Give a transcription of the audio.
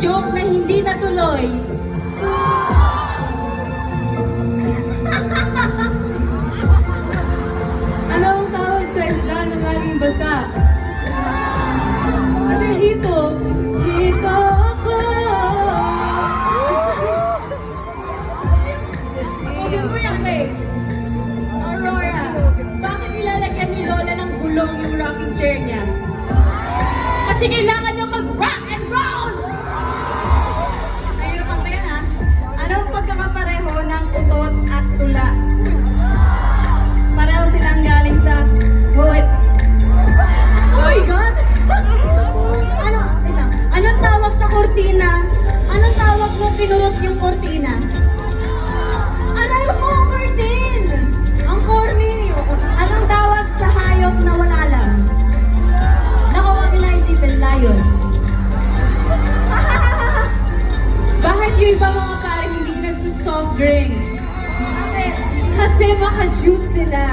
joke na hindi natuloy? Anong tawag sa isda na laging basa? Ate, hito. Hito ako. Ako mo yan, eh. Aurora. Bakit nilalagyan ni Lola ng gulong yung rocking chair niya? Kasi kailangan niya mag-rock and roll! Nahirapan pa yan, ha? Anong pagkakapareho ng utot at tula? Pareho silang galing sa hood. Oh my God! Ano? Ito. Anong tawag sa kortina? Anong tawag mo pinurot yung kortina? Alam mo ang curtain! Ang corny! Anong tawag sa hayop na wala lang? Naku, wag na isipin, lion. Bakit yung iba mga pare hindi nagsusoft drinks? Bakit? Kasi maka-juice sila.